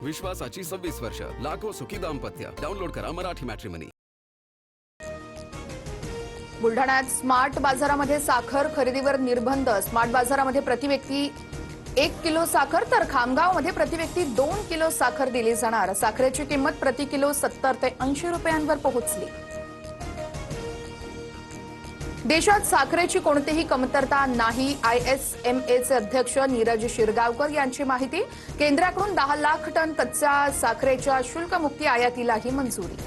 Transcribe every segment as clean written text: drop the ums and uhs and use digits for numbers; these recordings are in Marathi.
विश्वासाची 26 वर्ष, लाखो सुखी दाम्पत्य. डाउनलोड करा मराठी मॅट्रिमनी. बुलढाण्यात स्मार्ट बाजारामध्ये साखर खरेदीवर निर्बंध. स्मार्ट बाजारामध्ये प्रति व्यक्ती 1 किलो साखर तर खामगावमध्ये प्रति व्यक्ती 2 किलो साखर दिली जाणार. साखरेची किंमत प्रति किलो 70 ते 80 रुपयांवर पोहोचली. देशात साखरेची कोणतीही कमतरता नाही. ISMAचे अध्यक्ष नीरज शिरगावकर यांची माहिती. केंद्राकडून 10 लाख टन कच्च्या साखरेच्या शुल्कमुक्ती आयातीलाही मंजुरी.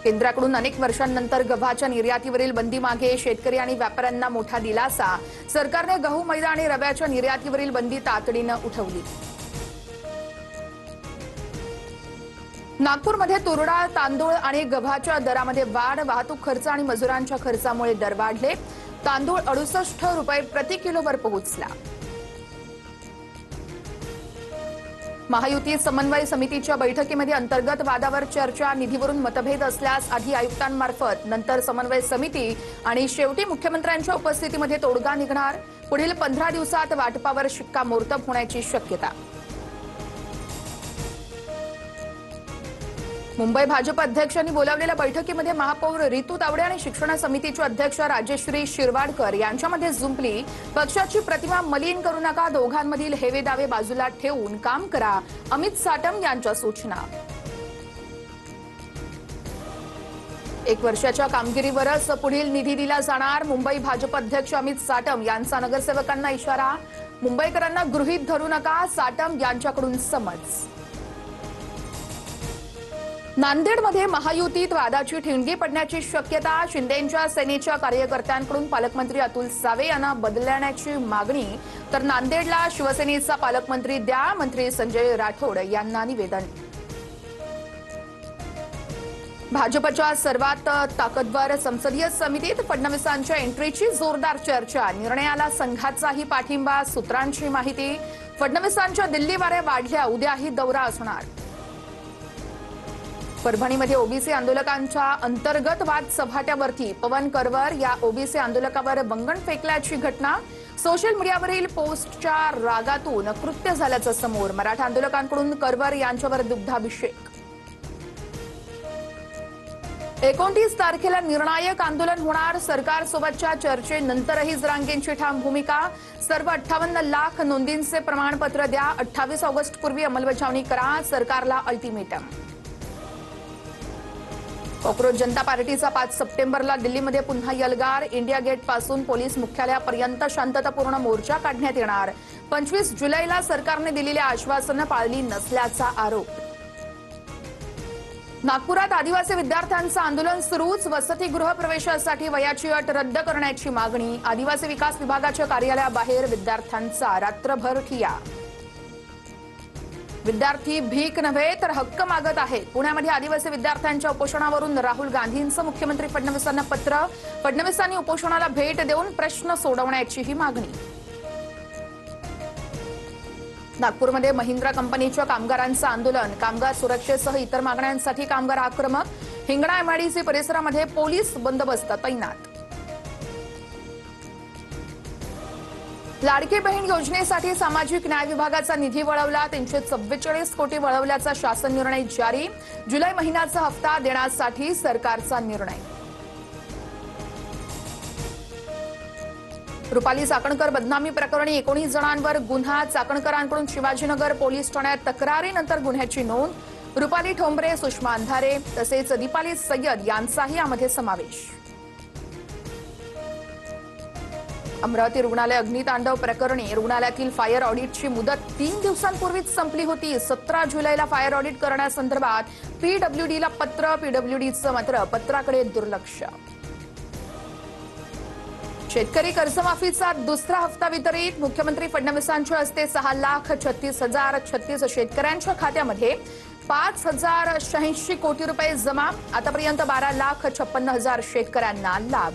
केंद्राकडून अनेक वर्षांनंतर गव्हाच्या निर्यातीवरील बंदी मागे शेतकरी आणि व्यापाऱ्यांना मोठा दिलासा. सरकारने गहू, मैदा आणि रव्याच्या निर्यातीवरील बंदी तातडीने उठवली. नागपूरमध्ये तुरडा, तांदूळ आणि गव्हाच्या दरामध्ये वाढ. वाहतूक खर्च आणि मजुरांच्या खर्चामुळे दर वाढले. तांदूळ 68 रुपये प्रति किलोवर पोहोचला. महायुती समन्वय समितीच्या बैठकीमध्ये अंतर्गत वादावर चर्चा. निधीवरून मतभेद असल्यास आधी आयुक्तांमार्फत, नंतर समन्वय समिती आणि शेवटी मुख्यमंत्र्यांच्या उपस्थितीमध्ये तोडगा निघणार. पुढील 15 दिवसात वाटपावर शिक्कामोर्तब होण्याची शक्यता. मुंबई भाजप अध्यक्षांनी बोलावलेल्या बैठकीमध्ये महापौर रितू तावडे आणि शिक्षण समितीचे अध्यक्ष राजेश्री शिरवाडकर यांच्यामध्ये जुंपली. पक्षाची प्रतिमा मलिन करू नका, दोघांमधील हेवेदावे बाजूला ठेवून काम करा, अमित साटम यांच्या सूचना. 1 वर्षाच्या कामगिरीवरच पुढील निधी दिला जाणार. मुंबई भाजप अध्यक्ष अमित साटम यांचा नगरसेवकांना इशारा. मुंबईकरांना गृहीत धरू नका, साटम यांच्याकडून समज. नांदेडमध्ये महायुतीत वादाची ठिणगी पडण्याची शक्यता. शिंदेंच्या सेनेच्या कार्यकर्त्यांकडून पालकमंत्री अतुल सावे यांना बदलण्याची मागणी. तर नांदेडला शिवसेनेचा पालकमंत्री द्या, मंत्री संजय राठोड यांना निवेदन. भाजपच्या सर्वात ताकदवर संसदीय समितीत फडणवीसांच्या एंट्रीची जोरदार चर्चा. निर्णयाला संघाचाही पाठिंबा. सूत्रांची माहिती. फडणवीसांच्या दिल्ली वाऱ्या वाढल्या, उद्याही दौरा असणार. परभणीमध्ये ओबीसी आंदोलकांच्या अंतर्गत वाद सभाट्यावरती. पवन करवर या ओबीसी आंदोलकावर बंगण फेकल्याची घटना. सोशल मीडियावरील पोस्टच्या रागातून कृत्य झाल्याचं समोर. मराठा आंदोलकांकडून करवर यांच्यावर दुग्धाभिषेक. 29 तारखेला निर्णायक आंदोलन होणार. सरकारसोबतच्या चर्चेनंतरही जरांगेंची ठाम भूमिका. सर्व 58 लाख नोंदींचे प्रमाणपत्र द्या. 28 ऑगस्टपूर्वी अंमलबजावणी करा, सरकारला अल्टिमेटम. कॉक्रोच जनता पार्टीचा 5 सप्टेंबरला दिल्लीमध्ये पुन्हा यलगार. इंडिया गेट पासून पोलीस मुख्यालयापर्यंत शांततापूर्ण मोर्चा काढण्यात येणार. 25 जुलैला सरकारने दिलेल्या आश्वासनं पाळली नसल्याचा आरोप. नागपुरात आदिवासी विद्यार्थ्यांचं आंदोलन सुरूच. वसतिगृह प्रवेशासाठी वयाची अट रद्द करण्याची मागणी. आदिवासी विकास विभागाच्या कार्यालयाबाहेर विद्यार्थ्यांचा रात्रभर ठिय्या. विद्यार्थी भीक नव्हे तर हक्क मागत आहेत. पुण्यामध्ये आदिवासी विद्यार्थ्यांच्या उपोषणावरून राहुल गांधींचं मुख्यमंत्री फडणवीसांना पत्र. फडणवीसांनी उपोषणाला भेट देऊन प्रश्न सोडवण्याचीही मागणी. नागपूरमध्ये महिंद्रा कंपनीच्या कामगारांचं आंदोलन. कामगार सुरक्षेसह इतर मागण्यांसाठी कामगार आक्रमक. हिंगणा MIDC परिसरामध्ये पोलीस बंदोबस्त तैनात. लाडकी बहीण योजनेसाठी सामाजिक न्याय विभागाचा निधी वळवला. 344 कोटी वळवल्याचा शासन निर्णय जारी. जुलै महिन्याचा हप्ता देण्यासाठी सरकारचा निर्णय. रुपाली चाकणकर बदनामी प्रकरणी 19 जणांवर गुन्हा. चाकणकरांकडून शिवाजीनगर पोलीस ठाण्यात तक्रारीनंतर गुन्ह्याची नोंद. रुपाली ठोंबरे, सुषमा अंधारे तसेच दीपाली सय्यद यांचाही यामध्ये समावेश. अमरावती रुग्णालय अग्नितांडव प्रकरणी रुग्णालयातील फायर ऑडिटची मुदत 3 दिवसांपूर्वीच संपली होती. 17 जुलैला फायर ऑडिट करण्यासंदर्भात PWDला पत्र. PWDचं मात्र पत्राकडे दुर्लक्ष. शेतकरी कर्जमाफीचा दुसरा हप्ता वितरित. मुख्यमंत्री फडणवीसांच्या हस्ते 6,36,036 शेतकऱ्यांच्या खात्यामध्ये 5,086 कोटी रुपये जमा. आतापर्यंत 12,56,000 शेतकऱ्यांना लाभ.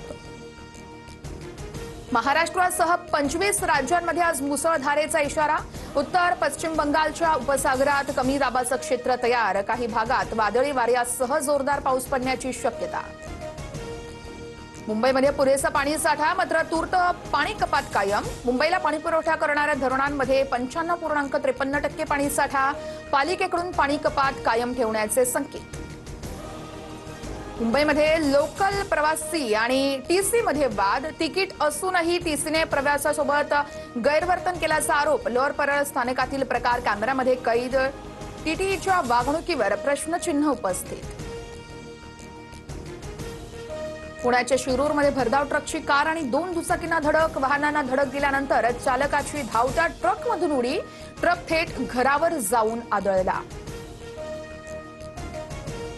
महाराष्ट्रासह 25 राज्यांमध्ये आज मुसळधारेचा इशारा. उत्तर पश्चिम बंगालच्या उपसागरात कमी दाबाचं क्षेत्र तयार. काही भागात वादळी वाऱ्यासह जोरदार पाऊस पडण्याची शक्यता. मुंबईमध्ये पुरेसा पाणी साठा मात्र तूर्त पाणी कपात कायम. मुंबईला पाणी पुरवठा करणाऱ्या धरणांमध्ये 95.53% पाणी साठा. पालिकेकडून पाणी कपात कायम ठेवण्याचे संकेत. मुंबईमध्ये लोकल प्रवासी आणि टीसी मध्ये वाद. तिकीट असूनही टीसीने प्रवाशासोबत गैरवर्तन केल्याचा आरोप. लोअर परळ स्थानकातील प्रकार कॅमेऱ्यामध्ये कैद. टीटीईच्या वागणुकीवर प्रश्नचिन्ह उपस्थित. पुण्याच्या शिरूरमध्ये भरधाव ट्रकची कार आणि 2 दुचाकींना धडक. वाहनांना धडक दिल्यानंतर चालकाची धावत्या ट्रकमधून उडी. ट्रक थेट घरावर जाऊन आदळला.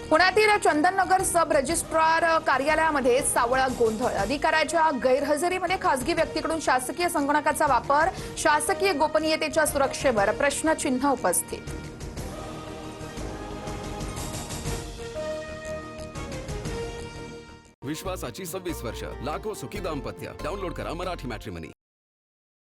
पुण्यातील चंदननगर सब रजिस्ट्रार कार्यालयामध्ये सावळा गोंधळ. अधिकाऱ्याच्या गैरहजेरीमध्ये खासगी व्यक्तीकडून शासकीय संगणकाचा वापर. शासकीय गोपनीयतेच्या सुरक्षेवर प्रश्नचिन्ह उपस्थित. विश्वासाची 26 वर्ष. लाखो सुखी दाम्पत्य. डाउनलोड करा मराठी मॅट्रिमनी.